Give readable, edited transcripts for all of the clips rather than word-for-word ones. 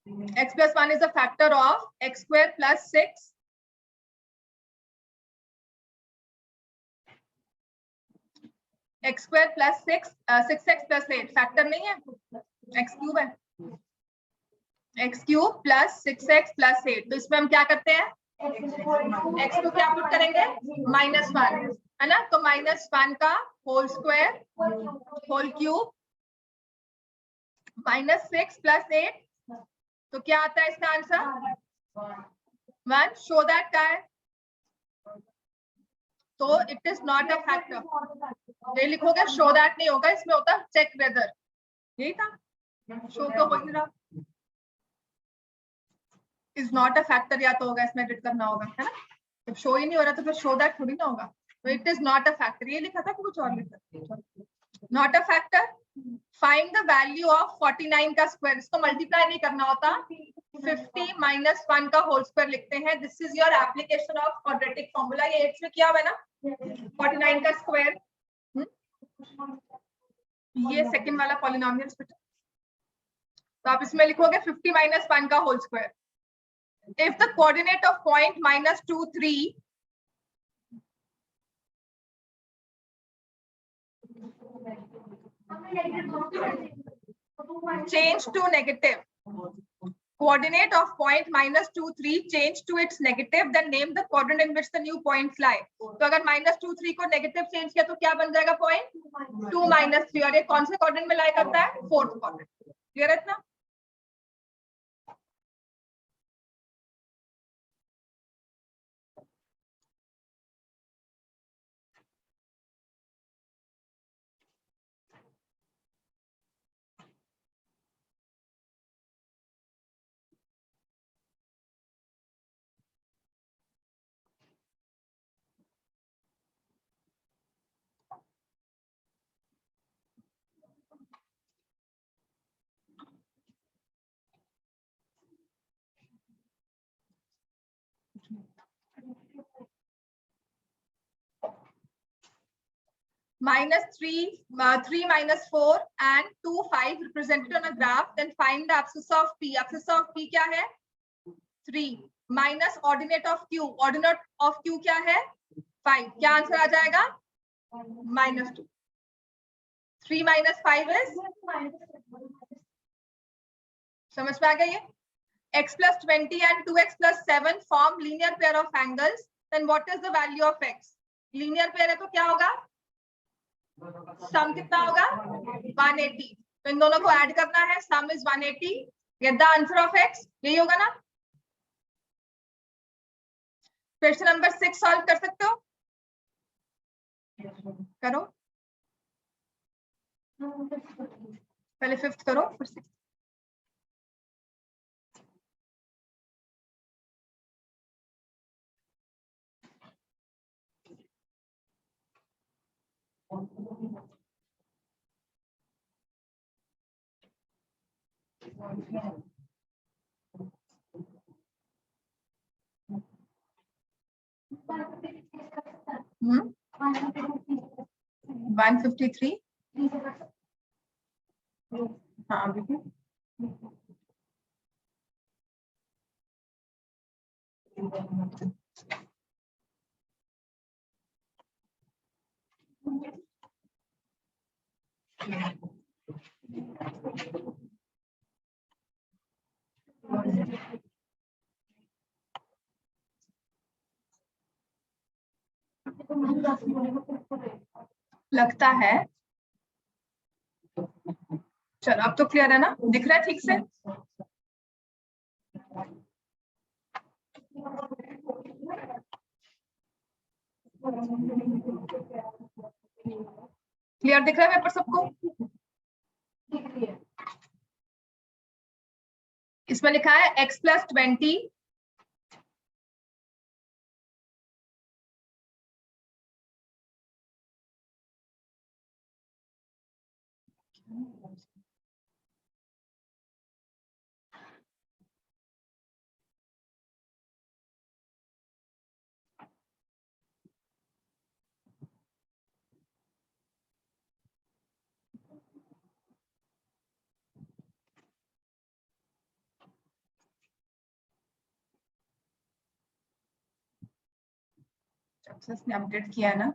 x plus 1 is a factor of x square plus 6 x square plus 6x plus 8 factor नहीं है, x cube है, x cube plus 6x plus 8। तो इसमें हम क्या करते हैं, x को क्या पुट करेंगे, -1 है ना, तो -1 का whole square whole cube -6 plus 8, तो क्या आता है इसका आंसर 1। शो दैट का है, तो it is not a factor. ये लिखोगे, शो दैट नहीं होगा, इसमें होता है चेक वेदर, यही था, शो तो हो नहीं रहा, इज नॉट अ फैक्टर या तो होगा, इसमें एडिट करना होगा, है ना। जब शो ही नहीं हो रहा तो फिर शो दैट थोड़ी ना होगा, तो it is not a factor. ये लिखा था कि कुछ और लिखा, not a factor. Find the value of 49 का स्क्वायर, इसको मल्टीप्लाई नहीं करना होता, 50 माइनस 1 का होल स्क्वायर लिखते हैं। This is your application of quadratic formula. ये 8 में किया हुआ है ना, 49 का स्क्वायर, ये सेकंड वाला पॉलिनोमियल। तो आप इसमें लिखोगे 50 माइनस 1 का whole square. If the coordinate of point -2, 3 change to negative, coordinate of point -2, 3 change to its negative, then name the quadrant in which the new points lie. तो अगर -2, 3 को नेगेटिव चेंज किया तो क्या बन जाएगा पॉइंट 2 -3, और ये कौन से क्वाड्रेंट में लाई करता है, फोर्थ क्वाड्रेंट। क्लियर है इतना। -3, 3 minus 4 and 2, 5 represented on a graph. Then find the abscissa of P. Abscissa of P क्या है, 3 minus ordinate of Q. Ordinate of Q क्या है, 5। क्या आंसर आ जाएगा, -2। 3 minus 5 is, समझ में आ गया ये। x plus 20 and 2x plus 7 form linear pair of angles. Then what is the value of x? Linear pair है तो क्या होगा, सम कितना होगा 180। तो इन दोनों को ऐड करना है, सम is 180, get the answer of x, यही होगा ना। क्वेश्चन नंबर 6 सॉल्व कर सकते हो, करो, पहले 5th करो फिर 6th। हम्म 153, हाँ अभी भी लगता है। चलो अब तो क्लियर है ना, दिख रहा है ठीक से। क्लियर दिख रहा है पेपर सबको। इसमें लिखा है x plus 20 अच्छा इसने अपडेट किया ना।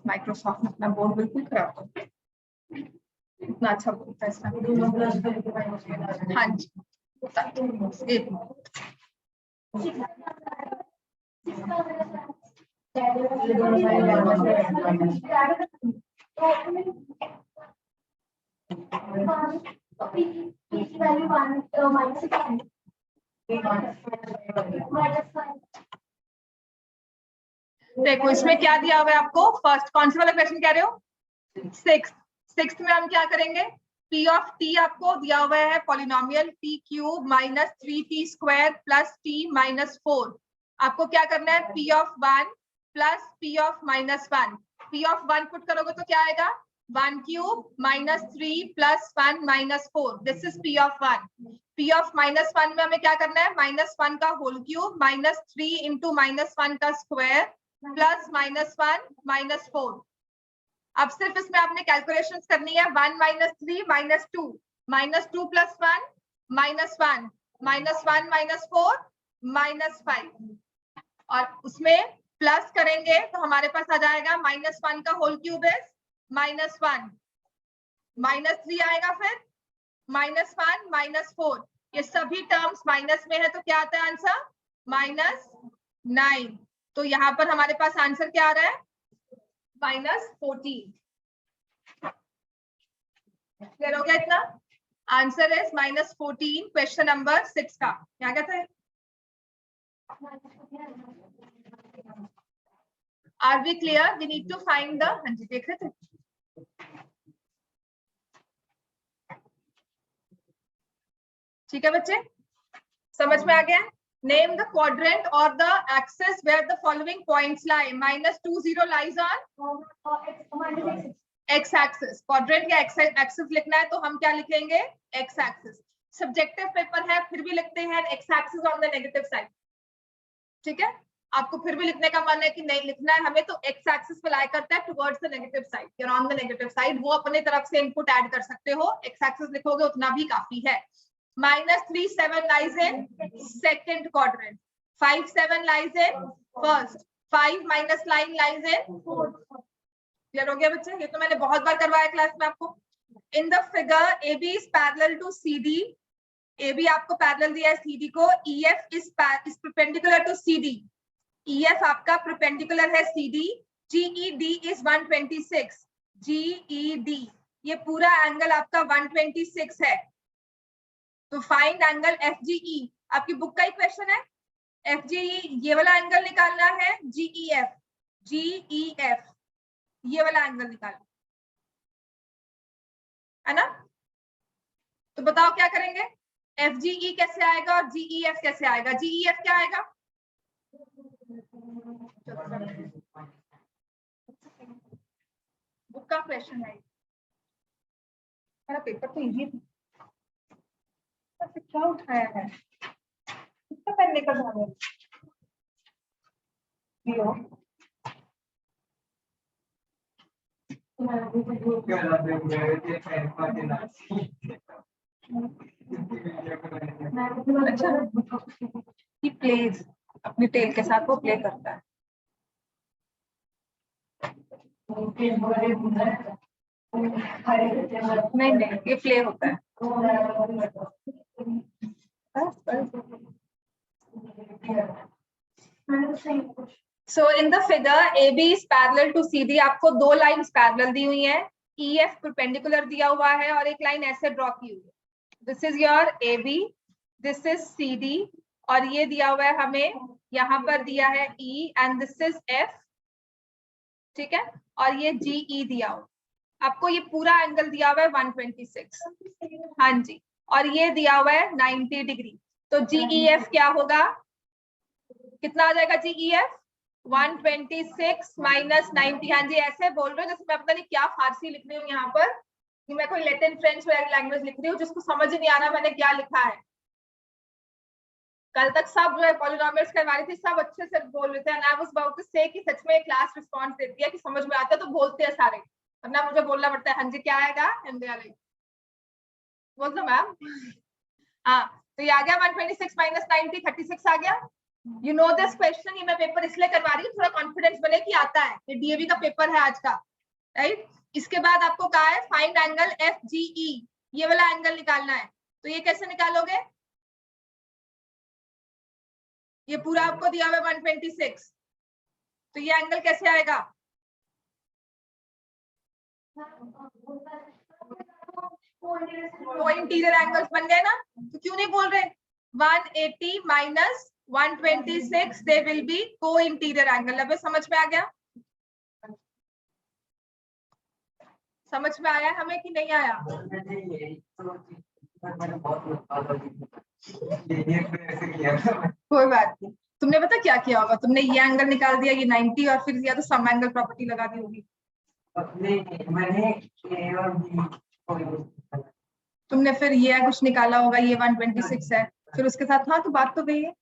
माइक्रोसॉफ्ट ने अपना बोर्ड बिल्कुल खराब कर दिया, इतना अच्छा बोलता है इसका। हाँ जी एक देखो इसमें क्या दिया हुआ है आपको। फर्स्ट कौन सा वाला क्वेश्चन कह रहे हो? सिक्स में हम क्या करेंगे? P ऑफ टी आपको दिया हुआ है polynomial t cube minus 3t square plus t minus 4। आपको क्या करना है? P of 1 plus P of minus 1। P of 1 put करोगे तो क्या आएगा? 1 cube minus 3 plus 1 minus 4। This is P of 1। P of minus 1 में हमें क्या करना है? माइनस 1 का whole cube minus 3 into minus 1 का स्क्वायर प्लस माइनस 1 माइनस 4। अब सिर्फ इसमें आपने कैलकुलेशन करनी है। 1 minus 3 minus 2 minus 2 plus 1 minus 1 minus 1 minus 4 minus 5 और उसमें प्लस करेंगे तो हमारे पास आ जाएगा माइनस 1 का whole cube is minus 1 minus 3 आएगा फिर माइनस 1 माइनस 4। ये सभी टर्म्स माइनस में है तो क्या आता है आंसर? माइनस 9। तो यहाँ पर हमारे पास आंसर क्या आ रहा है? माइनस 14। क्लियर हो गया इतना? Answer is minus 14 question number 6 का। क्या कहते हैं? Are we clear? We need to find the, हाँ जी देख रहे थे, ठीक है बच्चे समझ में आ गया? नेम द क्वाड्रेंट और the axis where the following points lie. Minus 20 lies on x axis. Quadrant या एक्सिस लिखना है तो हम क्या लिखेंगे? X axis. सब्जेक्टिव पेपर है फिर भी लिखते हैं x axis on the negative side. ठीक है, आपको फिर भी लिखने का मन है कि नहीं लिखना है हमें तो एक्स एक्सिस पे लाई करता है towards the negative side, you are on the negative side. वो अपने तरफ से इनपुट ऐड कर सकते हो, एक्स एक्सिस लिखोगे उतना भी काफी है। Minus 3 7 lies in second quadrant, 5 7 lies in first, 5 minus 9 lies in fourth. Clear हो गया बच्चे? ये तो मैंने बहुत बार करवाया क्लास में आपको। In the figure A B is parallel to C D, A B आपको पैरेलल दिया है सी डी को, E F is perpendicular to C D, E F आपका परपेंडिकुलर है C D, G E D is 126, G E D ये पूरा angle आपका 126 है। तो find angle F G E, आपकी बुक का ही क्वेश्चन है। एफ जी ई ये वाला एंगल निकालना है, जीई एफ, जीई एफ ये वाला एंगल निकालना है ना। तो बताओ क्या करेंगे? एफ जी ई कैसे आएगा और जीई एफ कैसे आएगा? जीई एफ क्या आएगा? बुक का क्वेश्चन है, मेरा पेपर तो इजी था, क्या उठाया है किसका पेन लेकर जा रहे हो? अच्छा, he plays, अपनी टेल के साथ वो प्ले करता है। नहीं नहीं, ये प्ले होता है। So in the figure AB is parallel to CD, आपको दो लाइंस पैरेलल दी हुई हैं, EF परपेंडिकुलर दिया हुआ है और एक लाइन ऐसे ड्रॉ की हुई है। This is your AB, this is CD और ये दिया हुआ है हमें, यहाँ पर दिया है E and this is F, ठीक है, और ये GE दिया हुआ, आपको ये पूरा एंगल दिया हुआ है 126, हाँ जी, और ये दिया हुआ है 90 डिग्री। तो GEF क्या होगा, कितना आ जाएगा GEF? 126 माइनस 90। हाँ जी, ऐसे बोल रहे हो जैसे मैं पता नहीं क्या फारसी लिख रही हूँ यहाँ पर, कि मैं कोई लैटिन फ्रेंच लैंग्वेज लिख रही हूँ जिसको समझ ही नहीं आ रहा मैंने क्या लिखा है। कल तक सब जो है पॉलिनोमियल्स करवा रही थी, सब अच्छे से बोल रहे थे, and I was about to say कि सच में क्लास रिस्पांस देती है कि समझ में आता है तो बोलते हैं सारे, वरना मुझे बोलना पड़ता है हाँ जी क्या आएगा, एंड दे आर लाइक बोल दो मैम। हाँ, तो ये आ गया 126 माइनस 90, 36 आ गया। यू नो दिस क्वेश्चन, ये मैं पेपर इसलिए करवा रही हूँ थोड़ा कॉन्फिडेंस बने कि आता है, ये डीएवी का पेपर है आज का, राइट। इसके बाद आपको कहा है फाइंड एंगल FGE, ये वाला एंगल निकालना है, तो ये कैसे निकालोगे? ये पूरा आपको दिया हुआ है 126, तो ये एंगल कैसे आएगा? वो इंटीरियर एंगल्स बन गए ना, तो क्यों नहीं बोल रहे 180 माइनस 126 दे विल बी को इंटीरियर एंगल। अब समझ में आ गया? समझ में आया हमें कि नहीं आया? कोई बात नहीं, तुमने पता क्या किया होगा, तुमने ये एंगल निकाल दिया, ये 90 और फिर या तो सम एंगल प्रॉपर्टी लगा दी होगी। तुमने फिर ये कुछ निकाला होगा, ये 126 है, फिर उसके साथ, हाँ तो बात तो गई है।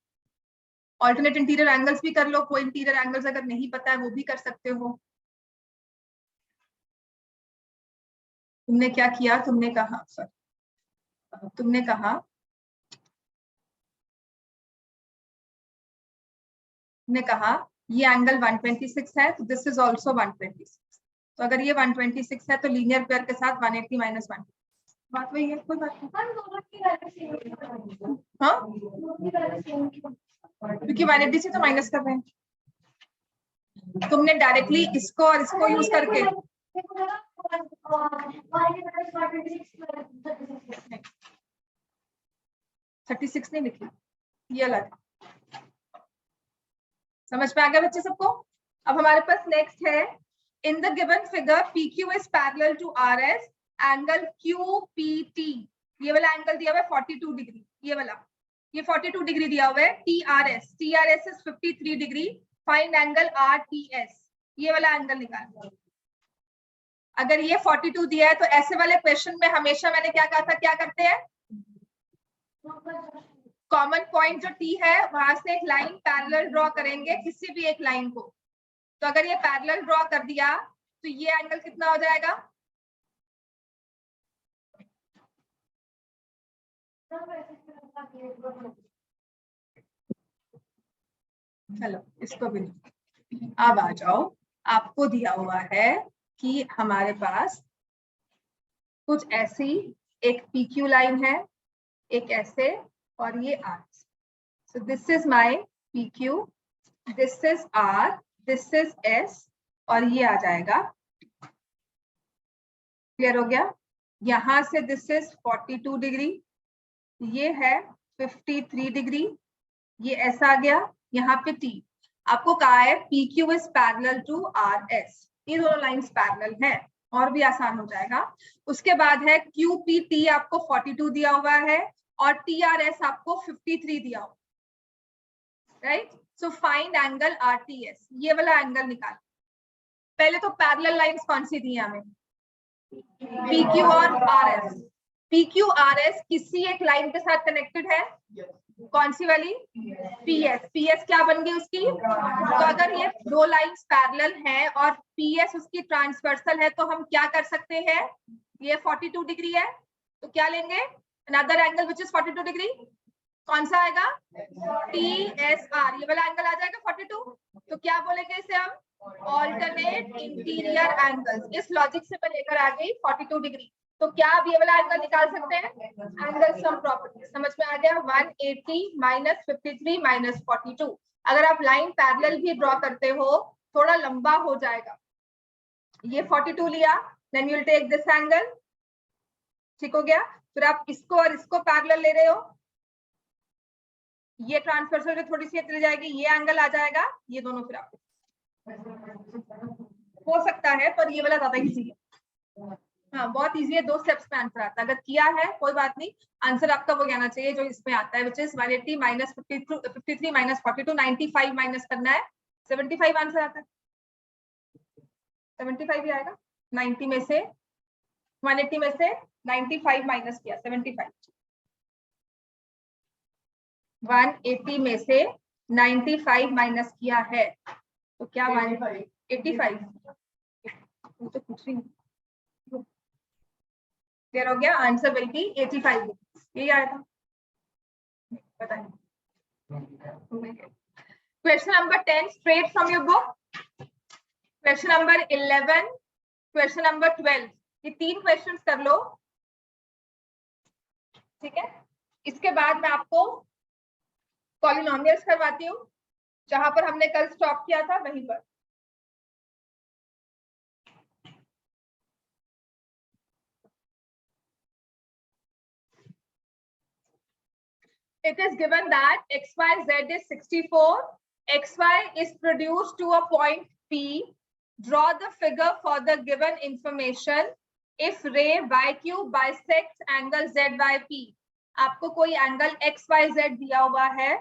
ऑल्टरनेट इंटीरियर एंगल्स भी कर लो, कोई इंटीरियर एंगल्स अगर नहीं पता है वो भी कर सकते हो। तुमने क्या किया, तुमने कहा सर, तुमने कहा ये एंगल 126 है, तो दिस इज ऑल्सो 126। तो अगर ये 126 है तो लीनियर पेयर के साथ 180 माइनस 1, बात वही है, कोई बात नहीं। हाँ, क्योंकि 180 से तो माइनस कर रहे हैं, तुमने डायरेक्टली इसको और इसको यूज करके 36 नहीं लिखी, ये अलग। समझ में आ गया बच्चे सबको? अब हमारे पास नेक्स्ट है, in the given figure PQ is parallel to RS, angle QPT, ये वाला एंगल दिया हुआ है 42 डिग्री, ये वाला, ये 42 डिग्री दिया हुआ है। TRS is 53 degree, find angle RTS, ये वाला एंगल निकालना। अगर ये 42 दिया है तो ऐसे वाले क्वेश्चन में हमेशा मैंने क्या कहा था, क्या करते हैं, कॉमन पॉइंट जो T है वहां से एक लाइन पैरेलल ड्रॉ करेंगे, किसी भी एक लाइन को। तो अगर ये पैरेलल ड्रॉ कर दिया तो ये एंगल कितना हो जाएगा? चलो इसको भी, अब आ जाओ, आपको दिया हुआ है कि हमारे पास कुछ ऐसी एक PQ लाइन है, एक ऐसे, और ये R। So this is my PQ, this is R, this is S, और ये आ जाएगा, क्लियर हो गया? यहां से दिस इज 42 डिग्री, ये है 53 डिग्री, ये ऐसा आ गया, यहाँ पे T। आपको कहा है PQ is parallel to RS, ये दोनों लाइंस पैरेलल है, और भी आसान हो जाएगा। उसके बाद है QPT, आपको 42 दिया हुआ है, और TRS आपको 53 दिया हुआ, right. So find angle RTS, ये वाला एंगल निकाल। पहले तो पैरेलल लाइंस कौन सी दी हमें, PQ और RS। PQ RS किसी एक लाइन के साथ कनेक्टेड है, कौन सी वाली? पीएस। पीएस क्या बन गई उसकी? तो अगर ये दो लाइंस पैरेलल है और पीएस उसकी ट्रांसवर्सल है तो हम क्या कर सकते हैं? ये 42 डिग्री है तो क्या लेंगे? Another angle which is 42 degree. कौन सा आएगा? TSR। ये वाला एंगल आ जाएगा 42। तो क्या बोलेंगे इसे हम? Alternate interior angles. इस लॉजिक से मैं लेकर आ गई 42 डिग्री। तो क्या आप ये वाला एंगल निकाल सकते हैं? एंगल सम प्रॉपर्टी समझ में आ गया। 180 माइनस 53 माइनस 42। अगर आप लाइन पैरेलल भी ड्रॉ करते हो थोड़ा लंबा हो जाएगा। ये 42 लिया, then you will take this angle. ठीक हो गया। फिर आप इसको और इसको पैरेलल ले रहे हो, ये ट्रांसवर्सल थोड़ी सी चली जाएगी, ये एंगल आ जाएगा, ये दोनों फिर आप हो सकता है, पर ये वाला ज्यादा इजी है। हाँ बहुत इजी है, 2 स्टेप्स में आंसर आता है। अगर किया है कोई बात नहीं, आंसर आपका वो कहना चाहिए जो इसमें आता है, which is 180 minus 53 minus 42, 95 minus करना है, 75 आंसर आता है। 75 ही आएगा। 90 में से 180 में से 95 माइनस किया 75। 180 में से 95 माइनस किया है तो क्या? 185। तो कुछ नहीं, क्लियर हो गया। Answer will be 85। यही आया था, पता नहीं। Question number 10 straight from your book. Question number 11, question number 12, ये 3 क्वेश्चंस कर लो। ठीक है, इसके बाद मैं आपको पॉलिनोमियल्स करवाती हूँ, जहां पर हमने कल स्टॉप किया था वहीं पर। It is given that XYZ is 64. XY is produced to a point P. Draw the figure for the given information. If ray YQ bisects angle ZYP. आपको कोई एंगल XYZ दिया हुआ है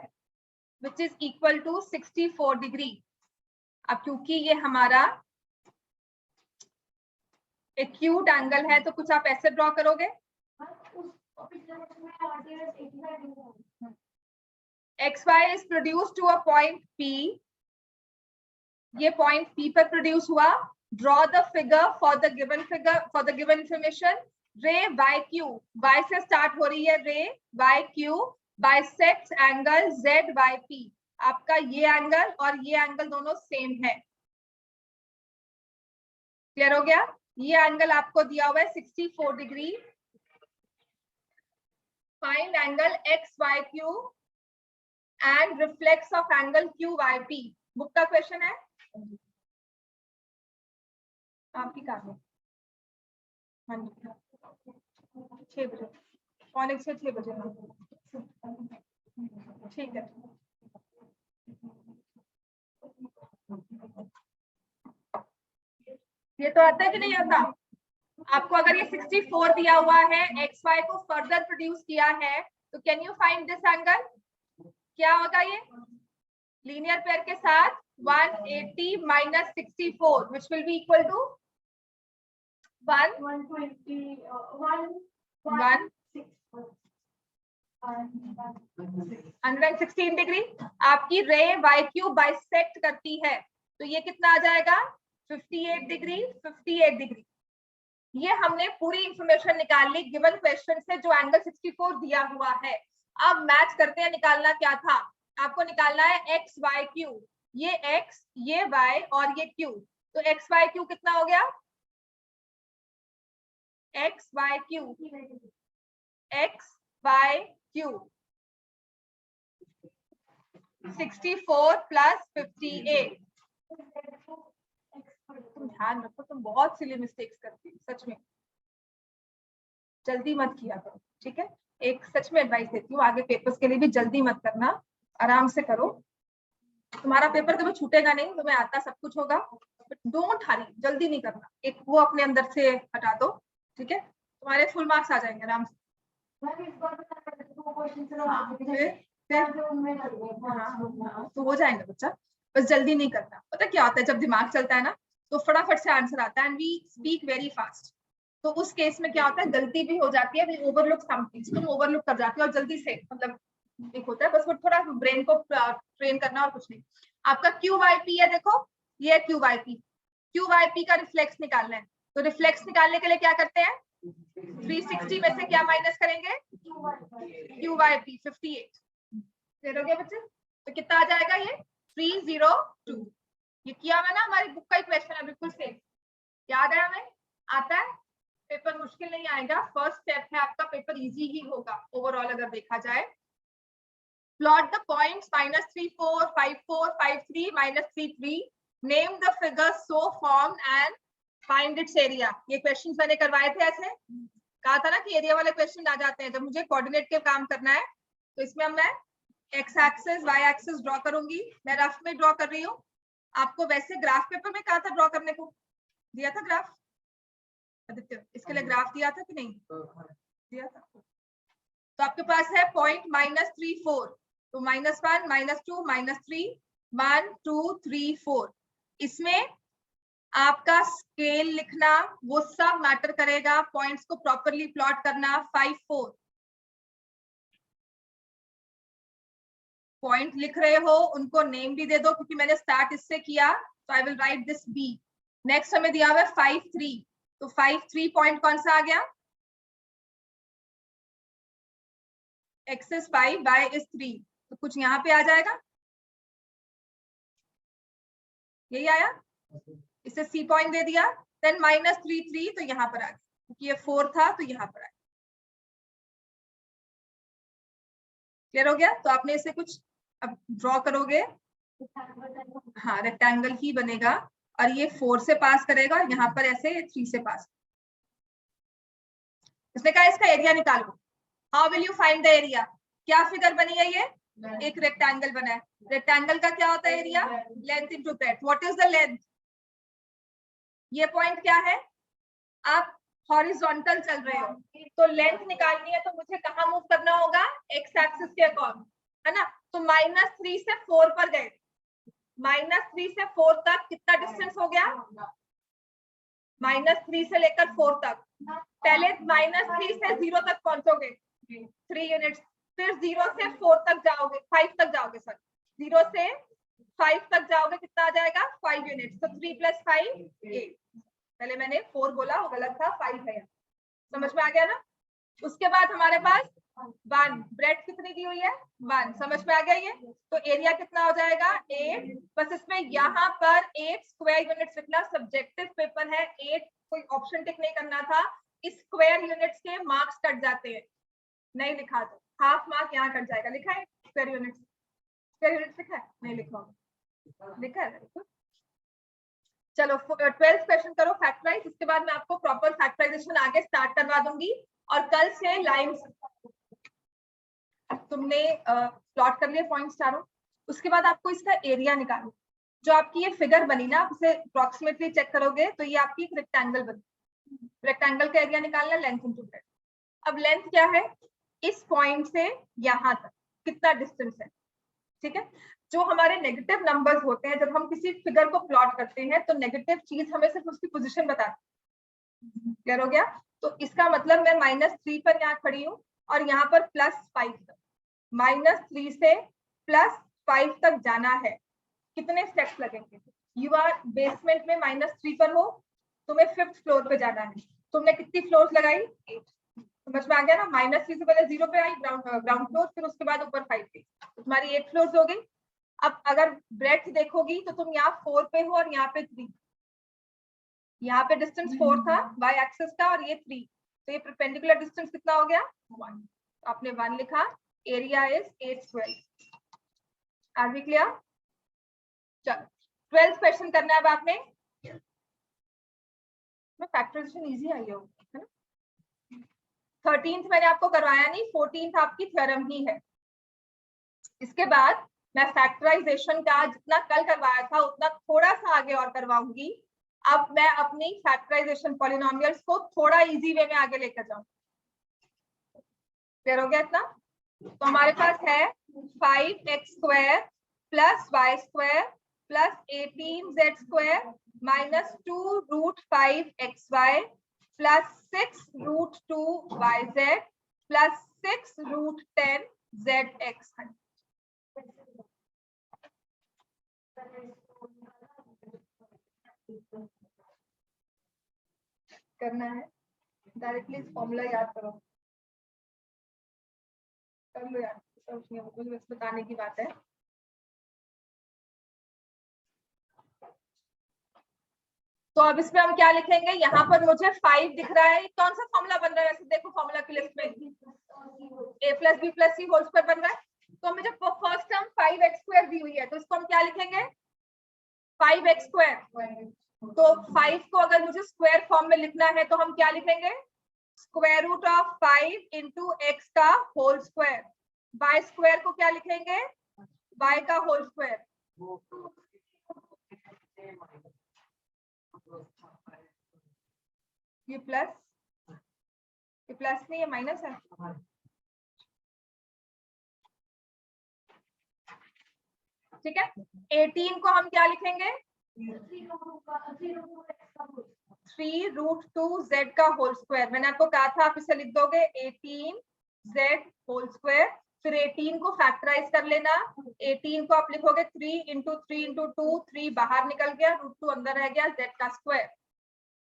which is equal to 64 degree. अब क्योंकि ये हमारा acute angle है तो कुछ आप ऐसे ड्रॉ करोगे। XY is produced to a point P. ये पॉइंट P पर प्रोड्यूस हुआ। Draw the figure for the given information. रे YQ, Y से स्टार्ट हो रही है, रे YQ बाइसेक्ट्स एंगल ZYP। आपका ये एंगल और ये एंगल दोनों सेम है। क्लियर हो गया। ये एंगल आपको दिया हुआ है 64 degree. Find angle XYQ and reflex of angle QYP। Book का क्वेश्चन है, आपकी काम है। 6 बजे, 6 बजे। ठीक है, ये तो आता है कि नहीं आता? आपको अगर ये 64 दिया हुआ है, XY को फर्दर प्रोड्यूस किया है, तो can you find this angle? क्या होगा ये? लीनियर पेयर के साथ 180 minus 64 which will be equal to 116 degree. आपकी रे YQ बाइसेक्ट करती है तो ये कितना आ जाएगा? 58 डिग्री। 58 डिग्री। ये हमने पूरी इंफॉर्मेशन निकाल ली गिवन क्वेश्चन से, जो एंगल 64 दिया हुआ है। अब मैच करते हैं, निकालना क्या था? आपको निकालना है XYQ। ये X, ये Y और ये Q। तो XYQ कितना हो गया? XYQ 64 plus 58। तुम ध्यान रखो, तुम बहुत सिली मिस्टेक्स करती हो सच में, जल्दी मत किया करो। ठीक है, एक सच में एडवाइस देती हूँ, आगे पेपर्स के लिए भी जल्दी मत करना, आराम से करो। तुम्हारा पेपर कभी छूटेगा नहीं, तुम्हें आता सब कुछ होगा, बट डोंट हरी, जल्दी नहीं करना। एक वो अपने अंदर से हटा दो, ठीक है? तुम्हारे फुल मार्क्स आ जाएंगे आराम से। तो हो जाएंगे बच्चा, बस जल्दी नहीं करना। पता क्या होता है, जब दिमाग चलता है ना तो फटाफट से आंसर आता है, and we speak very fast. तो उस केस में क्या होता है, गलती भी हो जाती है, वी ओवरलुक समथिंग, तुम ओवरलुक कर जाती हो और जल्दी से मतलब एक होता है, बस वो थोड़ा ब्रेन को ट्रेन करना और कुछ नहीं। आपका QYP है, देखो ये QYP, QYP का रिफ्लेक्स निकालना है। तो रिफ्लेक्स निकालने के लिए क्या करते हैं, 360 में से क्या माइनस करेंगे, QYP 58। क्लियर हो गया बच्चे? तो कितना आ जाएगा ये 302। ये किया हुआ ना, हमारी बुक का ही क्वेश्चन है, बिल्कुल सेम, याद है हमें, आता है, पेपर मुश्किल नहीं आएगा, फर्स्ट स्टेप है आपका, पेपर इजी ही होगा ओवरऑल अगर देखा जाए। Plot the points -34, 54, 53, -33, name the figure so form and find its area. ये क्वेश्चंस मैंने करवाए थे, ऐसे कहा था ना कि एरिया वाले क्वेश्चन आ जाते हैं जब मुझे कोऑर्डिनेट के काम करना है। तो इसमें मैं x axis y axis draw करूंगी, मैं रफ में ड्रॉ कर रही हूँ। आपको वैसे ग्राफ पेपर में कहा था ड्रॉ करने को, दिया था ग्राफ आदित्य, इसके लिए ग्राफ दिया था कि नहीं दिया था? तो आपके पास है पॉइंट -34, तो -1, -2, -3, 1, 2, 3, 4। इसमें आपका स्केल लिखना वो सब मैटर करेगा, पॉइंट्स को प्रॉपरली प्लॉट करना। 5, 4 पॉइंट लिख रहे हो, उनको नेम भी दे दो, क्योंकि मैंने स्टार्ट इससे किया, तो I will write this B. Next हमें दिया हुआ है 5, 3, तो 5, 3 पॉइंट कौन सा आ गया, x is 5, y is 3, तो कुछ यहाँ पे आ जाएगा, यही आया, इसे C पॉइंट दे दिया। देन -3, 3 तो यहाँ पर आ गया, क्योंकि ये 4 था तो यहाँ पर आ गया। क्लियर हो गया? तो आपने इसे कुछ अब ड्रॉ करोगे, हाँ रेक्टेंगल ही बनेगा, और ये 4 से पास करेगा, यहाँ पर ऐसे 3 से पास। इसने कहा इसका एरिया निकालो। How will you find the area? क्या फिगर बनी है ये, एक रेक्टेंगल बना है, रेक्टेंगल का क्या होता है area, length into breadth. What is the length? ये पॉइंट क्या है, आप हॉरिजॉन्टल चल रहे हो, तो लेंथ निकालनी है, तो मुझे कहाँ मूव करना होगा, एक्स एक्सिस के अकॉर्डिंग, है ना। तो -3 से 4 पर गए, -3 से 4 तक कितना डिस्टेंस हो गया, -3 से लेकर 4 तक। पहले -3 से 0 तक पहुंचोगे 3 यूनिट्स, फिर 0 से 4 तक जाओगे, 5 तक जाओगे, सर 0 से 5 तक जाओगे, कितना आ जाएगा 5 यूनिट्स। तो 3 + 5 8, पहले मैंने 4 बोला वो गलत था, 5 है, समझ में आ गया ना। उसके बाद हमारे पास 1, ब्रेड कितनी दी हुई है 1, समझ में आ गया ये। तो एरिया कितना हो जाएगा 8, बस इसमें यहाँ पर 8 स्क्वायर यूनिट्स लिखना, सब्जेक्टिव पेपर है, 8 कोई ऑप्शन टिक नहीं करना था। स्क्वायर यूनिट्स के मार्क्स कट जाते हैं, नहीं लिखा तो हाफ मार्क यहाँ कट जाएगा। लिखा है स्क्वायर यूनिट्स, स्क्वायर यूनिट्स लिखा है, नहीं लिखा, लिखा है। चलो 12th क्वेश्चन करो फैक्टराइज, उसके बाद मैं आपको प्रॉपर फैक्टराइजेशन आगे स्टार्ट करवा दूंगी, और कल से लाइंस तुमने प्लॉट कर लिए पॉइंट्स चारों। उसके बाद आपको इसका एरिया निकालना, जो आपकी ये फिगर बनी ना, आप इसे अप्रोक्सीमेटली चेक करोगे तो ये आपकी एक रेक्टेंगल बनी, रेक्टेंगल का एरिया निकालना, लेंथ इनटू ब्रेड्थ। अब लेंथ क्या है, इस पॉइंट से यहाँ तक कितना डिस्टेंस है, ठीक है। जो हमारे नेगेटिव नंबर्स होते हैं, जब हम किसी फिगर को प्लॉट करते हैं तो नेगेटिव चीज हमें सिर्फ उसकी पोजीशन बताती है। क्लियर हो गया? तो इसका मतलब मैं -3 पर यहाँ खड़ी हूँ, और यहाँ पर +5 तक, -3 से +5 तक जाना है, कितने स्टेप्स लगेंगे। यू आर बेसमेंट में -3 पर हो, तुम्हें 5th फ्लोर पे जाना है, तुमने कितनी फ्लोर्स लगाई 8, समझ में आ गया ना। -3 से पहले 0 पे आई, ग्राउंड फ्लोर, फिर उसके बाद ऊपर 5 पे, तो तुम्हारी 8 फ्लोर्स हो गई। अब अगर ब्रेड्थ देखोगी तो तुम यहाँ 4 पे हो और यहाँ पे 3, यहाँ पे डिस्टेंस 4 था बाय एक्सिस का, और ये 3, तो ये परपेंडिकुलर डिस्टेंस कितना हो गया 1, तो आपने 1 लिखा। Area is 8 square. Are we clear? चलो 12th क्वेश्चन करना है अब आपने, फैक्टराइजेशन इजी आई है ना। 13th मैंने आपको करवाया नहीं, 14th आपकी थ्योरम ही है। इसके बाद मैं फैक्टराइजेशन का जितना कल करवाया था उतना थोड़ा सा आगे और करवाऊंगी। अब मैं अपनी फैक्टराइजेशन पॉलिनोमियल्स को थोड़ा इजी वे में आगे लेकर जाऊं। क्लियर हो गया इतना? तो हमारे पास है 5x² + y² + 18z² -2√5xy + 6√2yz + 6√10 ZX। करना है डायरेक्टली फॉर्मूला याद करो, कर लो यार, मुझे बस बताने की बात है। तो अब इसमें हम क्या लिखेंगे, यहाँ पर मुझे 5 दिख रहा है, कौन सा फॉर्मूला बन रहा है वैसे देखो फॉर्मूला की लिस्ट में, a plus B plus C whole square बन रहा है। तो मुझे फर्स्ट टर्म 5x स्क्वायर दी हुई है, तो इसको हम क्या लिखेंगे 5x स्क्वायर। तो 5 को अगर मुझे स्क्वायर फॉर्म में लिखना है तो हम क्या लिखेंगे, square root of 5 into x का होल स्क्वायर। बाय स्क्वायर को क्या लिखेंगे, y का होल स्क्वायर। ये प्लस नहीं है, माइनस है। ठीक है, 18 को हम क्या लिखेंगे 3√2z का होल स्क्वायर। मैंने आपको कहा था आप इसे लिख दोगे 18z होल स्क्वायर, फिर 18 को फैक्टराइज कर लेना। 18 को आप लिखोगे 3 इंटू 3 इंटू 2, 3 बाहर निकल गया, √2 अंदर रह गया, z का स्क्वायर।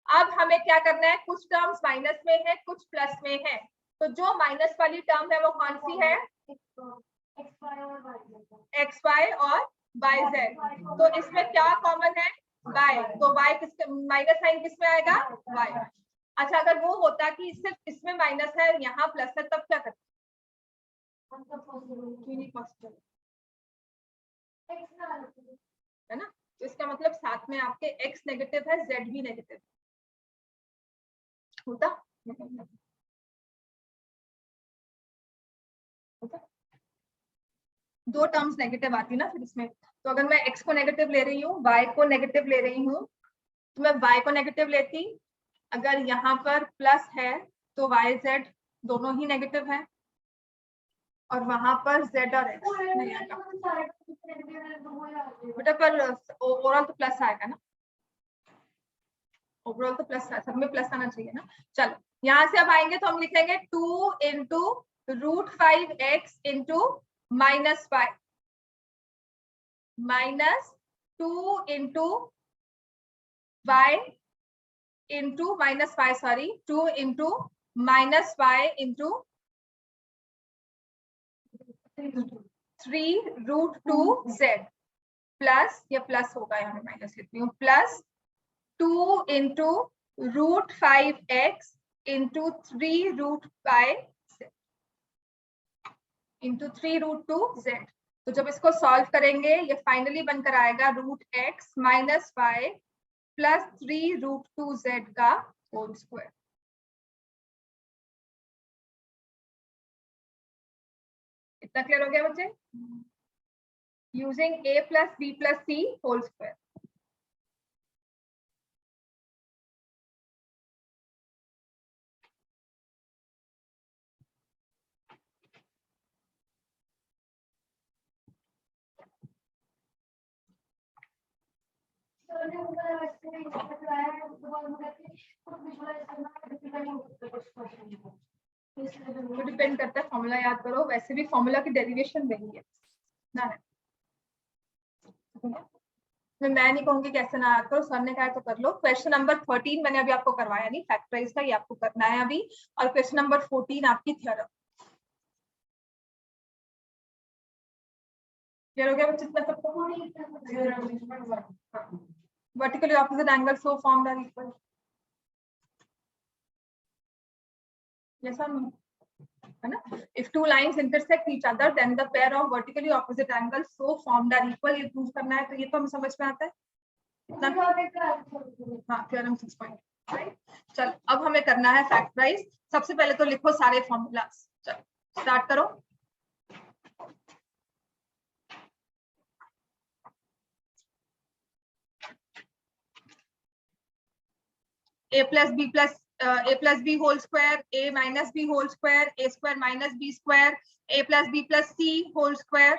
अब हमें क्या करना है, कुछ टर्म्स माइनस में है कुछ प्लस में है, तो जो माइनस वाली टर्म है वो कौन सी है, एक्स वाई और वाई जेड। तो इसमें क्या कॉमन है, वाई, तो वाई किसके माइनस साइन किस में आएगा, वाई। अच्छा अगर वो होता कि सिर्फ इसमें माइनस है यहाँ प्लस है तब क्या करते, है ना। तो इसका मतलब साथ में आपके एक्स नेगेटिव है, जेड भी नेगेटिव होता, दो टर्म्स नेगेटिव आती ना फिर इसमें। तो अगर मैं x को नेगेटिव ले रही हूँ, y को नेगेटिव ले रही हूँ, तो मैं y को नेगेटिव लेती, अगर यहाँ पर प्लस है तो y z दोनों ही नेगेटिव है, और वहां पर z और x नहीं आएगा बेटा, पर ओवरऑल तो प्लस आएगा ना, ओवरऑल तो प्लस, सब में प्लस आना चाहिए ना। चलो यहाँ से अब आएंगे तो हम लिखेंगे 2 into √5x into -5 minus 2 into y into -5 sorry 2 into -y into 3√2z plus, ये प्लस होगा यहाँ माइनस लिखती हूँ, plus 2 into √5x into 3√5 into 3√2z। तो जब इसको सॉल्व करेंगे ये फाइनली बनकर आएगा √x minus y plus 3√2z का होल स्क्वायर। इतना क्लियर हो गया बच्चे, using a plus b plus c whole square. वो डिपेंड करता है, फॉर्मूला याद करो, वैसे भी फॉर्मूला की डेरिवेशन वही है ना है। मैं नहीं कहूंगी कैसे ना याद करो, सर ने कहा तो कर लो। क्वेश्चन नंबर 13 मैंने अभी आपको करवाया नहीं, फैक्टराइज का, ये आपको करना है अभी, और क्वेश्चन नंबर 14 आपकी थ्योरम। क्लियर हो गया बच्चे सबको, vertically opposite angle so formed are equal, जैसा है ना, if two lines intersect each other then the pair of vertically opposite angles so formed are equal, ये प्रूव करना है, तो ये तो हमें समझ में आता है। हाँ थ्योरम 6.5। चल अब हमें करना है फैक्टराइज। सबसे पहले तो लिखो सारे फॉर्मूलाज, चलो स्टार्ट करो। a plus b whole square, a minus b whole square, a square minus b square, a plus b plus c whole square,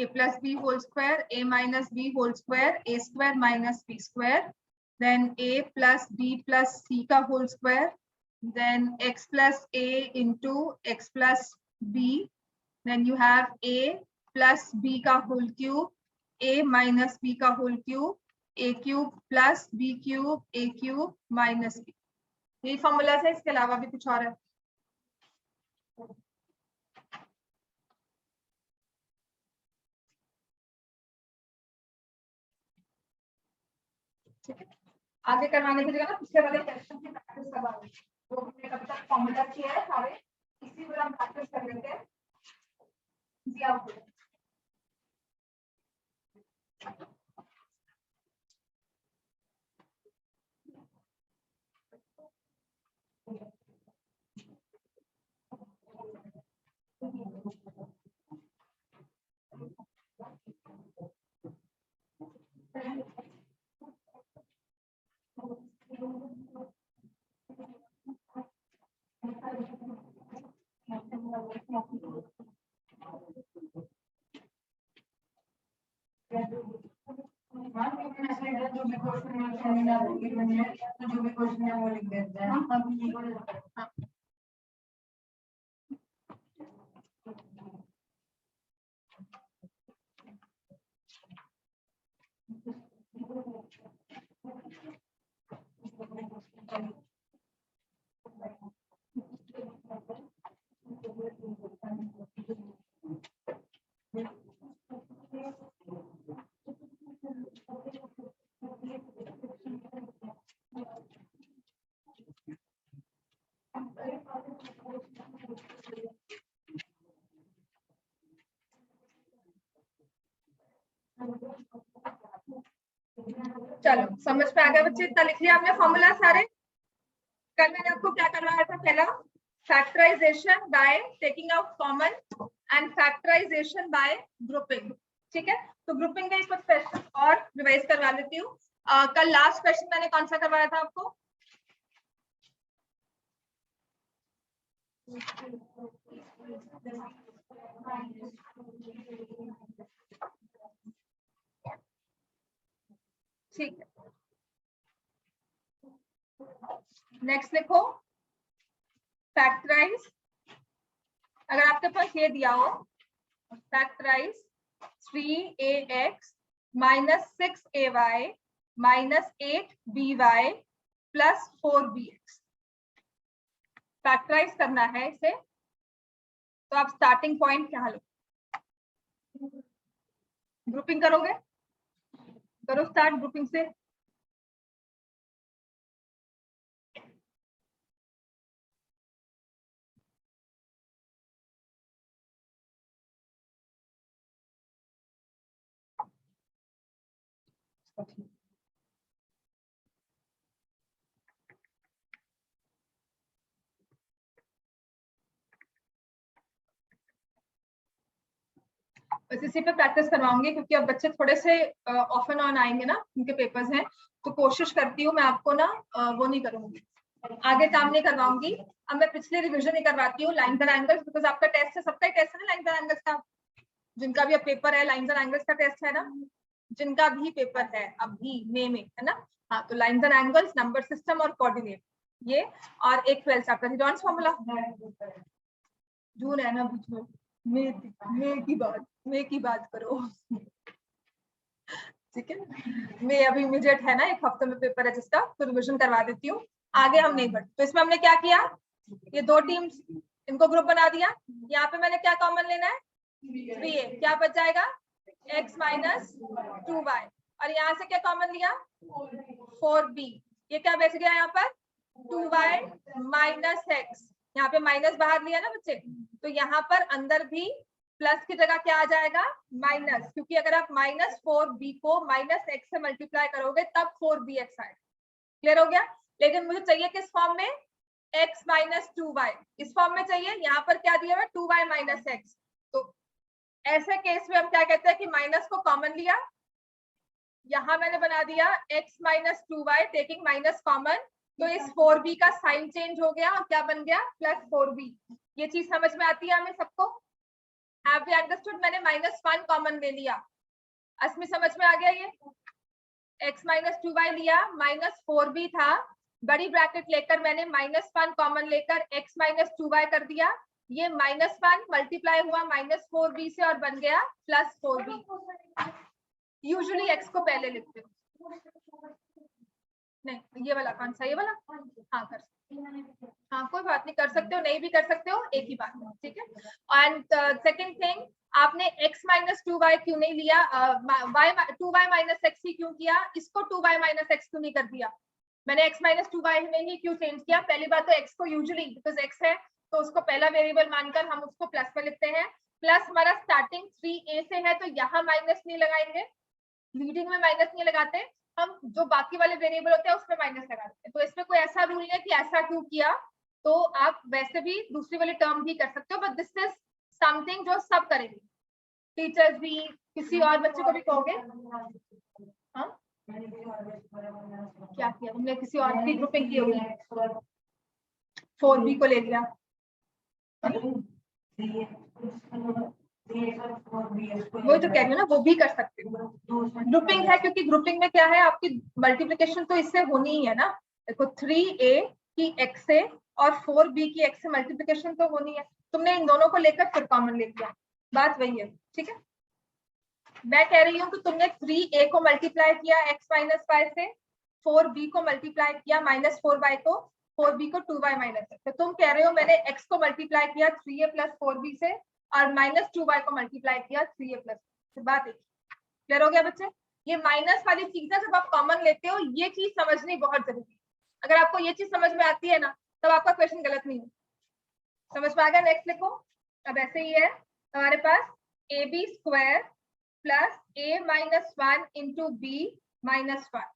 a plus b whole square, a minus b whole square, a square minus b square, then a plus b plus c का whole square, then x plus a into x plus b, then you have a plus b का whole cube, a minus b का whole cube, a cube plus b cube, a cube minus b. यही formula है, इसके अलावा भी कुछ और है? ठीक है, आगे करवाने की जगह ना पिछले वाले क्वेश्चन की प्रैक्टिस करवा लो। वो हमने कब तक फॉर्मूला किया है सारे, इसी पर हम प्रैक्टिस कर लेते हैं। दिया हुआ जो भी क्वेश्चन है वो लिख देते हैं। चलो समझ में आ गया बच्चे? इतना लिख लिया आपने फॉर्मूला सारे? कल मैंने आपको क्या करवाया था? पहला factorisation by taking out common and factorisation by grouping. ठीक है, तो ग्रुपिंग के कुछ क्वेश्चन और रिवाइज करवा लेती हूँ। कल लास्ट क्वेश्चन मैंने कौन सा करवाया था आपको? ठीक है, नेक्स्ट लिखो फैक्टराइज। अगर आपके पास ये दिया हो factorise 3ax minus 6ay minus 8by plus 4bx, factorise करना है इसे, तो आप स्टार्टिंग पॉइंट क्या लो? ग्रुपिंग करोगे? करो स्टार्ट ग्रुपिंग से। बस इसी पे प्रैक्टिस करवाऊंगी क्योंकि अब बच्चे थोड़े से ऑफ एंड ऑन आएंगे ना, उनके पेपर्स हैं, तो कोशिश करती हूँ मैं आपको ना वो नहीं करूंगी, आगे काम नहीं करवाऊंगी। अब मैं पिछले रिवीजन ही करवाती हूँ लाइन्स एंड एंगल्स, बिकॉज आपका टेस्ट है, सबका टेस्ट है ना लाइन्स एंड एंगल्स का, जिनका भी अब पेपर है लाइन्स एंड एंगल्स का टेस्ट है ना, जिनका भी पेपर है अभी मई में, है ना? हाँ, तो lines and angles, number system और कोऑर्डिनेट, ये और एक 12th चैप्टर हिडॉन्स फार्मूला। जून है ना बीच में, मई की बात करो। ठीक है, मैं अभी इमीडिएट है ना, एक हफ्ते में पेपर है जिसका, तो रिविजन करवा देती हूँ, आगे हम नहीं बढ़ते। तो इसमें हमने क्या किया, ये दो टीम्स, इनको ग्रुप बना दिया। यहाँ पे मैंने क्या कॉमन लेना है? 3a, क्या बच जाएगा? x माइनस 2y, और यहाँ से क्या कॉमन लिया? 4b, ये क्या बच गया यहाँ पर? 2y माइनस x, यहाँ पे माइनस बाहर लिया ना बच्चे, तो यहाँ पर अंदर भी प्लस की जगह क्या आ जाएगा? माइनस, क्योंकि अगर आप माइनस 4b को माइनस x से मल्टीप्लाई करोगे तब 4bx आएगा। क्लियर हो गया? लेकिन मुझे चाहिए किस फॉर्म में? x माइनस 2y, इस फॉर्म में चाहिए। यहाँ पर क्या दिया हुआ? 2y minus x। तो ऐसे केस में हम क्या कहते हैं कि माइनस को कॉमन लिया, यहाँ मैंने बना दिया x minus 2y taking minus common, तो इस 4b का साइन चेंज हो गया और क्या बन गया? Plus 4b। ये चीज समझ में आती है हमें सबको? Have we understood? मैंने -1 कॉमन ले लिया। अस्मी समझ में आ गया? ये x माइनस 2y लिया, -4b था, बड़ी ब्रैकेट लेकर मैंने -1 कॉमन लेकर x माइनस 2y कर दिया। ये -1 मल्टीप्लाई हुआ -4b से और बन गया +4b। यूजुअली x को पहले लिखते हो। नहीं, ये वाला कौन सा? ये वाला? हाँ कर सकते, हाँ कोई बात नहीं, कर सकते हो, नहीं भी कर सकते हो, एक ही बात है, ठीक है। एंड सेकंड थिंग, आपने x माइनस 2y क्यों नहीं लिया? y 2y माइनस x ही क्यों किया? इसको 2y माइनस x क्यों नहीं कर दिया? मैंने x माइनस 2y में ही क्यों चेंज किया? पहली बात तो x को यूजुअली बिकॉज x है तो उसको पहला वेरिएबल मानकर हम उसको प्लस में लिखते हैं। प्लस हमारा स्टार्टिंग 3a से है तो यहाँ माइनस नहीं लगाएंगे, लीडिंग में माइनस नहीं लगाते, हम जो बाकी वाले वेरिएबल होते हैं उसमें माइनस लगाते हैं। तो इसमें कोई ऐसा रूल नहीं है कि ऐसा क्यों किया, तो आप वैसे भी दूसरी वाली टर्म भी कर सकते हो, बट दिस इज समथिंग जो सब करेंगे, टीचर्स भी, किसी और बच्चे को भी कहोगे। हाँ क्या किया तुमने? किसी और की ग्रुपिंग की होगी, 4b को ले लिया, वही तो कह रही हूँ ना, वो भी कर सकते हो। ग्रुपिंग है क्योंकि ग्रुपिंग में क्या है, आपकी मल्टीप्लिकेशन तो इससे होनी ही है ना। देखो 3a की x से और 4b की x से मल्टीप्लिकेशन तो होनी है, तुमने इन दोनों को लेकर फिर कॉमन ले लिया, बात वही है, ठीक है। मैं कह रही हूँ कि तुमने 3a को मल्टीप्लाई किया x माइनस y से, 4b को मल्टीप्लाई किया -4y को, 4b को 2y माइनस x, तो तुम कह रहे हो मैंने x को मल्टीप्लाई किया 3a प्लस 4b से और -2y को मल्टीप्लाई किया 3a प्लस, बात एक क्लियर हो गया बच्चे? ये माइनस वाली चीज है, जब आप कॉमन लेते हो ये चीज समझनी बहुत जरूरी है। अगर आपको ये चीज समझ में आती है ना, तब आपका क्वेश्चन गलत नहीं है। समझ में आ गया? नेक्स्ट लिखो। अब ऐसे ही है हमारे पास ab square plus a minus 1 into b minus 1।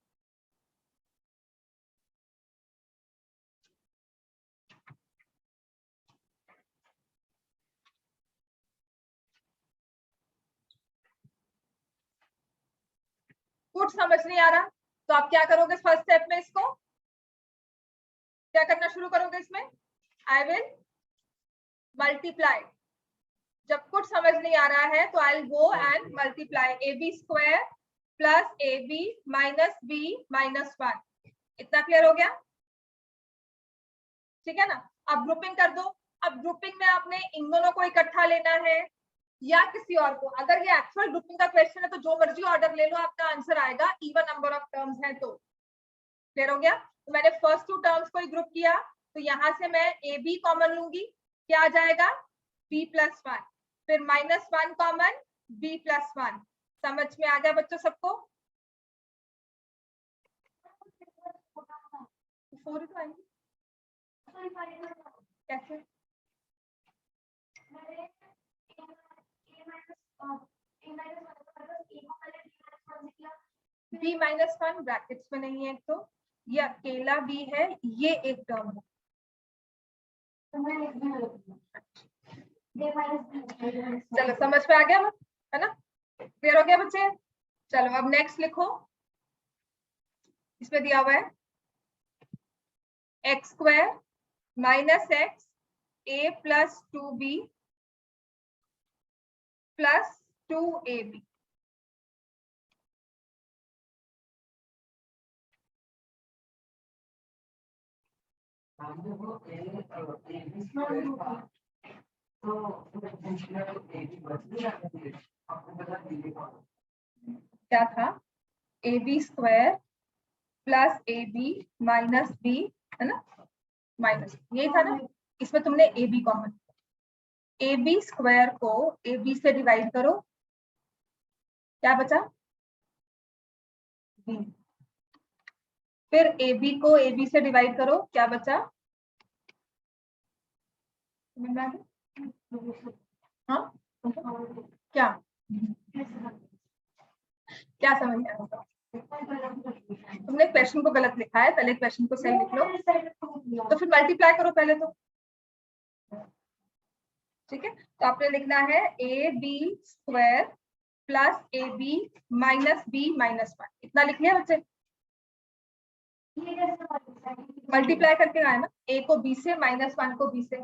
कुछ समझ नहीं आ रहा तो आप क्या करोगे? फर्स्ट स्टेप में इसको क्या करना शुरू करोगे? इसमें आई विल मल्टीप्लाई। जब कुछ समझ नहीं आ रहा है तो I will go and multiply ab square plus ab minus b minus 1। इतना क्लियर हो गया? ठीक है ना। अब ग्रुपिंग कर दो। अब ग्रुपिंग में आपने इन दोनों को इकट्ठा लेना है या किसी और को। अगर ये एक्चुअल ग्रुपिंग का क्वेश्चन है तो जो मर्जी ऑर्डर ले लो, आपका आंसर आएगा, इवन नंबर ऑफ टर्म्स है तो। क्लियर हो गया? तो मैंने फर्स्ट 2 टर्म्स को ही ग्रुप किया, तो यहां से मैं ए बी कॉमन लूंगी, क्या आ जाएगा? b प्लस 1, फिर -1 कॉमन b प्लस 1। समझ में आ गया बच्चों सबको? 4 तो आएंगे कैसे? b माइनस 1 ब्रैकेट्स में नहीं है, एक तो ये अकेला b है, ये एक टर्म है। चलो समझ में आ गया है ना? क्लियर हो गया बच्चे? चलो अब नेक्स्ट लिखो। इसमें दिया हुआ है x square minus x A plus 2b plus 2ab। क्या था? A B square plus A B minus B, है ना, माइनस, यही था ना। इसमें तुमने A B common, A B square को ए बी से डिवाइड करो, क्या बचा? बी। फिर ए बी को ए बी से डिवाइड करो, क्या बचा? हाँ क्या क्या समझ में आया? तुमने क्वेश्चन को गलत लिखा है, पहले क्वेश्चन को सही लिख लो, तो फिर मल्टीप्लाई करो पहले तो, ठीक है। तो आपने लिखना है A B square plus A B minus B minus 1, इतना लिख लिया बच्चे? मल्टीप्लाई करके आए ना, ए को बी से, -1 को बी से।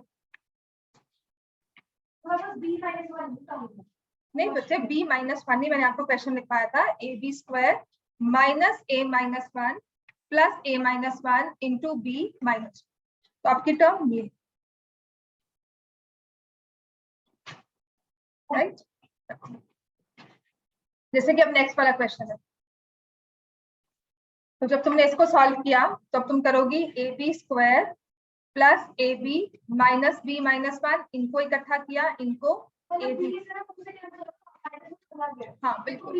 नहीं बच्चे b माइनस वन नहीं, मैंने आपको क्वेश्चन लिखवाया था A B square minus a minus one plus a minus one into B minus, तो आपकी टर्म ये राइट। जैसे कि अब नेक्स्ट वाला क्वेश्चन है, तो जब तुमने इसको सॉल्व किया तो अब तुम करोगी A B square plus A B minus B minus one, इनको इकट्ठा किया, इनको ए बी, हाँ बिल्कुल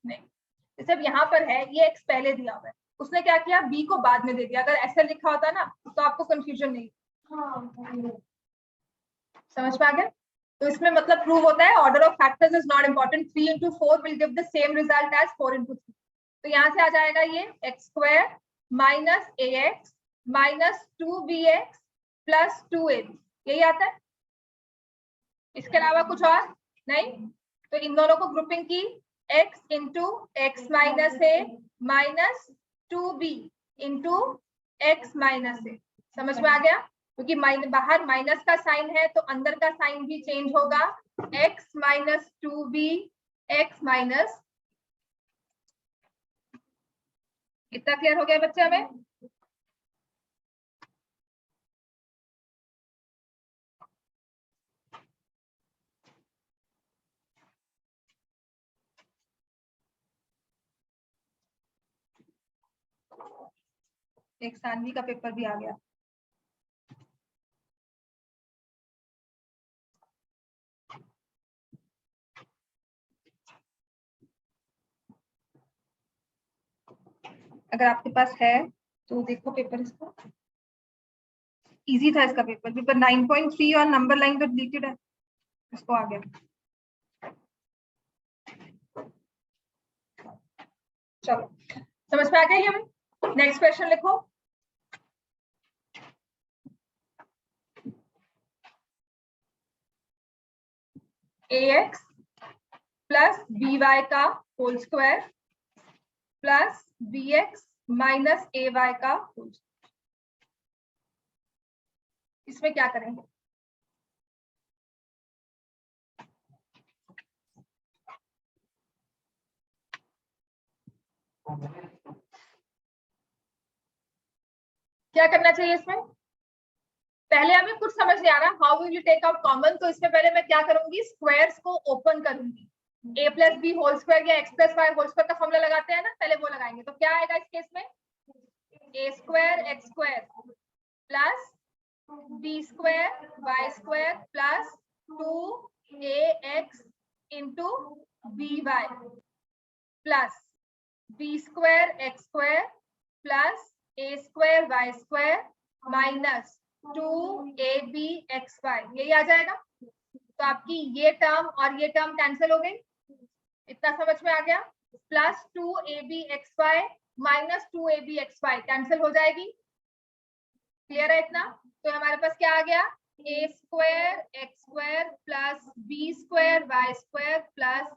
नहीं, जैसे अब यहाँ पर है ये x पहले दिया हुआ है, उसने क्या किया b को बाद में दे दिया, अगर ऐसा लिखा होता ना तो आपको कंफ्यूजन नहीं, समझ में आ गया। तो इसमें मतलब प्रूव होता है order of factors is not important, 3 into 4 will give the same result as 4 into 3। तो यहाँ से आ जाएगा ये X square minus A X minus 2bx plus 2ab, यही आता है, इसके अलावा कुछ और नहीं। तो इन दोनों को ग्रुपिंग की, x into X minus A minus 2b into X minus A, समझ में आ गया, क्योंकि बाहर माइनस का साइन है तो अंदर का साइन भी चेंज होगा, x minus 2b x minus, इतना क्लियर हो गया बच्चे हमें। एक सानवी का पेपर भी आ गया। अगर आपके पास है तो देखो पेपर, इसका इजी था, इसका पेपर पेपर 9.3 और नंबर लाइन तो डिलीटेड है, इसको आ गया। चलो समझ में आ गया ये हमें। नेक्स्ट क्वेश्चन लिखो, ax प्लस by का whole square plus bx minus ay का होल, इसमें क्या करेंगे? क्या करना चाहिए इसमें? पहले हमें कुछ समझ नहीं आ रहा, how will you take out common, तो इसमें पहले मैं क्या करूंगी, स्क्वायर्स को ओपन करूंगी, a plus B whole square या X plus Y whole square का फॉर्मूला लगाते हैं ना, पहले वो लगाएंगे। तो क्या आएगा इस केस में, a square x square plus b square Y square plus 2ax into B y plus b square x square plus a square Y square minus 2abxy, यही आ जाएगा। तो आपकी ये टर्म और ये टर्म कैंसिल हो गई, इतना समझ में आ गया, plus 2abxy minus 2abxy cancel हो जाएगी, क्लियर है इतना। तो हमारे पास क्या आ गया, a square x square plus b square Y square plus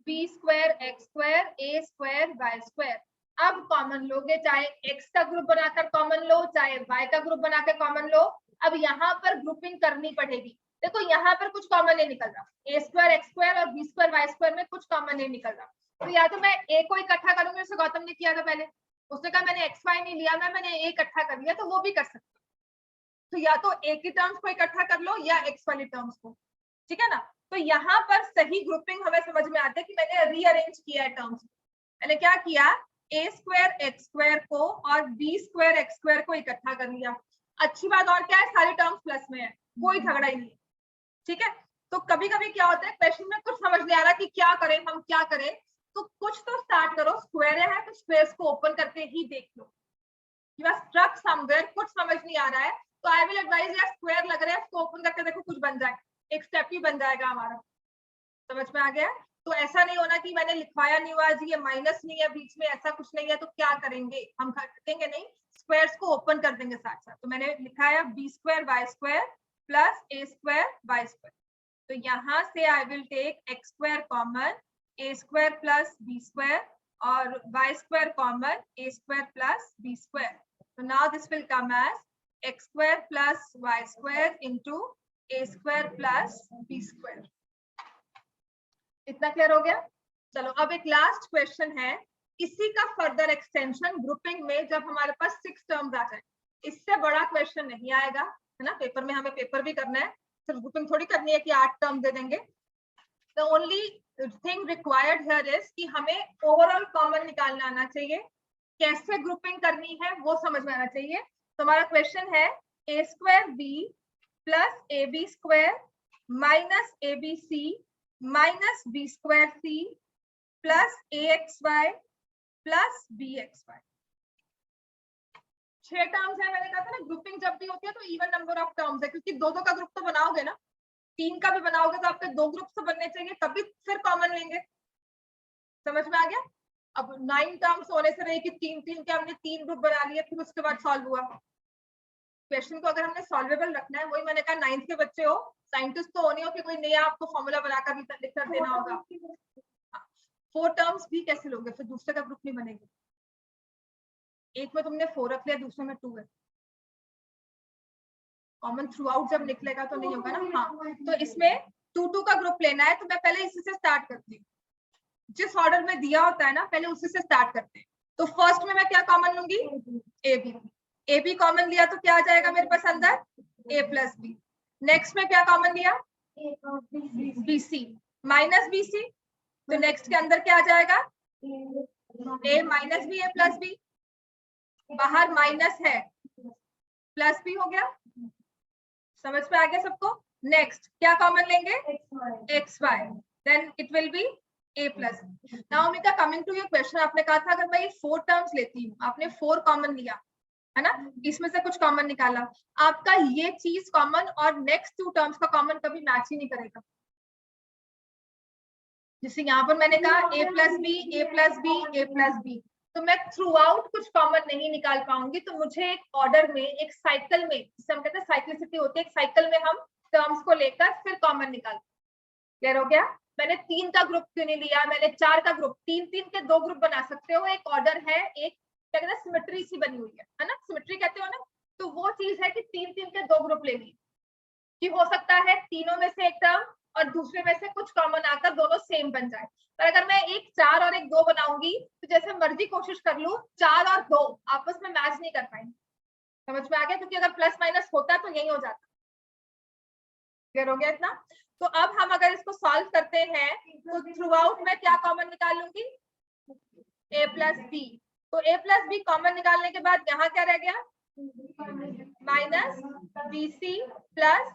b square x square a square Y square. अब कॉमन लोगे, चाहे x का ग्रुप बनाकर कॉमन लो, चाहे y का ग्रुप बनाकर कॉमन लो। अब यहाँ पर ग्रुपिंग करनी पड़ेगी, देखो यहाँ पर कुछ कॉमन नहीं निकल रहा, a स्क्वायर एक्स स्क्वायर और b स्क्वायर वाई स्क्वायर में कुछ कॉमन नहीं निकल रहा, तो या तो मैं a को इकट्ठा करूंगी, जैसे गौतम ने किया था पहले, उसने कहा मैंने एक्स वाई नहीं लिया, मैंने a इकट्ठा कर लिया, तो वो भी कर सकते। तो या तो a की टर्म्स को इकट्ठा कर लो या x वाली टर्म्स को, ठीक है ना। तो यहाँ पर सही ग्रुपिंग हमें समझ में आती है कि मैंने रीअरेंज किया है टर्म्स, मैंने क्या किया, a स्क्वायर एक्स स्क्वायर को और b स्क्वायर एक्स स्क्वायर को इकट्ठा कर लिया। अच्छी बात और क्या है, सारी टर्म्स प्लस में है, कोई झगड़ा ही नहीं, ठीक है। तो कभी कभी क्या होता है, क्वेश्चन में कुछ समझ नहीं आ रहा कि क्या करें, हम क्या करें, तो कुछ तो स्टार्ट करो, स्क्वायर है तो स्क्वायर्स को ओपन करके ही देख लो, यू आर स्ट्रक समवेयर, कुछ समझ नहीं आ रहा है तो आई विल एडवाइज, यार स्क्वायर लग रहा है उसको ओपन करके देखो, कुछ बन जाए, एक स्टेप ही बन जाएगा हमारा, समझ में आ गया। तो ऐसा नहीं होना कि मैंने लिखवाया नहीं हुआ जी, ये माइनस नहीं है बीच में, ऐसा कुछ नहीं है, तो क्या करेंगे हम, करेंगे नहीं, स्क्वायर्स को ओपन कर देंगे साथ साथ। तो मैंने लिखाया B square Y square plus A square Y square, तो यहाँ से I will take X square common, A square plus B square, और Y square common, A square plus B square. So now this will come as x square plus y square into a square plus b square. इतना clear हो गया? चलो अब एक last question है, इसी का फर्दर एक्सटेंशन ग्रुपिंग में, जब हमारे पास 6 टर्म्स आ जाए। इससे बड़ा क्वेश्चन नहीं आएगा, है ना, पेपर में हमें पेपर भी करना है, सिर्फ ग्रुपिंग थोड़ी करनी है कि 8 टर्म दे देंगे। The only thing required here is कि हमें ओवरऑल कॉमन निकालना आना चाहिए, कैसे ग्रुपिंग करनी है वो समझ में आना चाहिए। तो हमारा क्वेश्चन है a square b plus A B square minus A B C minus B square C plus A X Y plus B X Y. 6 terms है, मैंने कहा था ना ग्रुपिंग जब भी होती है तो इवन नंबर ऑफ टर्म्स है, क्योंकि दो का ग्रुप तो बनाओगे ना, 3 का भी बनाओगे तो आपके 2 ग्रुप तो बनने चाहिए, तभी फिर कॉमन लेंगे। समझ में आ गया? अब 9 टर्म्स होने से रही कि 3 के हमने 3 ग्रुप बना लिए, फिर उसके बाद सॉल्व हुआ। क्वेश्चन को अगर हमने सॉल्वेबल रखना है, वही मैंने कहा 9th के बच्चे हो, साइंटिस्ट तो होनी हो कि कोई नया आपको फॉर्मूला बनाकर लिख कर देना होगा। 4 टर्म्स भी कैसे लोगे, फिर दूसरे का ग्रुप नहीं बनेगा। एक में तुमने 4 रख लिया, दूसरे में 2 है, कॉमन थ्रू आउट जब निकलेगा तो नहीं होगा ना। हाँ, तो इसमें 2 का ग्रुप लेना है, तो मैं पहले इसी से स्टार्ट करती हूँ, जिस ऑर्डर में दिया होता है ना पहले उसी से स्टार्ट करते हैं। तो फर्स्ट में मैं क्या कॉमन लूंगी, ए बी कॉमन लिया तो क्या आ जाएगा मेरे पास अंदर, ए प्लस बी। नेक्स्ट में क्या कॉमन लिया, B C minus B C, तो नेक्स्ट के अंदर क्या आ जाएगा, A minus B A plus B, बाहर माइनस है प्लस बी हो गया। समझ में आ गया सबको? नेक्स्ट क्या कॉमन लेंगे, X Y, then it will be a plus. Now Amika, coming to your question, आपने कहा था अगर मैं ये 4 टर्म्स लेती हूँ, आपने 4 कॉमन लिया है ना, इसमें से कुछ कॉमन निकाला, आपका ये चीज कॉमन और नेक्स्ट 2 टर्म्स का कॉमन कभी मैच ही नहीं करेगा। जैसे यहाँ पर मैंने कहा a plus B A plus B A plus B, तो मैं थ्रू आउट कुछ कॉमन नहीं निकाल पाऊंगी, तो मुझे एक ऑर्डर में, एक साइकिल में, जिसे हम कहते हैं साइक्लिसिटी होती है, एक साइकिल में हम टर्म्स को लेकर फिर कॉमन निकालते। क्लियर हो गया? मैंने 3 का ग्रुप क्यों नहीं लिया, मैंने 4 का ग्रुप, 3 के 2 ग्रुप बना सकते हो, एक ऑर्डर है, एक क्या कहते हैं सिमेट्री सी बनी हुई है ना, सिमेट्री कहते हो ना, तो वो चीज है कि 3 के 2 ग्रुप ले लिए, कि हो सकता है तीनों में से एक टर्म और दूसरे में से कुछ कॉमन आकर दोनों सेम बन जाए। पर अगर मैं एक 4 और एक 2 बनाऊंगी तो जैसे मर्जी कोशिश कर लूं, 4 और 2 आपस में मैच नहीं कर पाएंगे। समझ में आ गया? क्योंकि अगर प्लस माइनस होता तो यही हो जाता। क्लियर हो गया इतना? तो अब हम अगर इसको सॉल्व करते हैं तो थ्रू आउट में क्या कॉमन निकाल लूंगी, a प्लस बी। तो a प्लस बी कॉमन निकालने के बाद यहाँ क्या रह गया, minus B C plus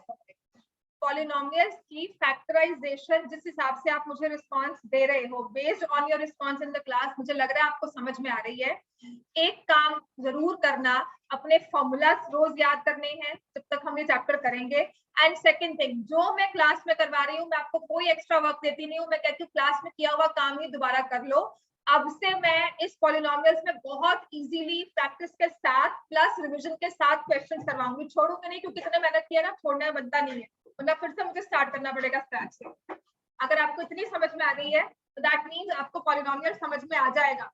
polynomials की फैक्टराइजेशन। जिस हिसाब से आप मुझे रिस्पांस दे रहे हो, based on your response in the class, मुझे लग रहा है आपको समझ में आ रही है। एक काम जरूर करना, अपने फॉर्मूलाज रोज याद करने हैं जब तक हम ये चैप्टर करेंगे। एंड सेकंड थिंग, जो मैं क्लास में करवा रही हूँ, मैं आपको कोई एक्स्ट्रा वर्क देती नहीं हूँ, मैं कहती हूँ क्लास में किया हुआ काम ही दोबारा कर लो। अब से मैं इस पॉलिनोमियल्स में बहुत इजीली प्रैक्टिस के साथ प्लस रिवीजन के साथ क्वेश्चंस करवाऊंगी, छोड़ूंगी नहीं, क्योंकि इतने मेहनत किया ना, छोड़ना बनता नहीं है, वरना फिर से मुझे स्टार्ट करना पड़ेगा स्क्रैच से। अगर आपको इतनी समझ में आ गई है तो दैट मीन्स आपको पॉलिनोमियल समझ में आ जाएगा।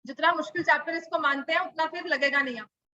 जितना मुश्किल चैप्टर इसको मानते हैं उतना फिर लगेगा नहीं आपको।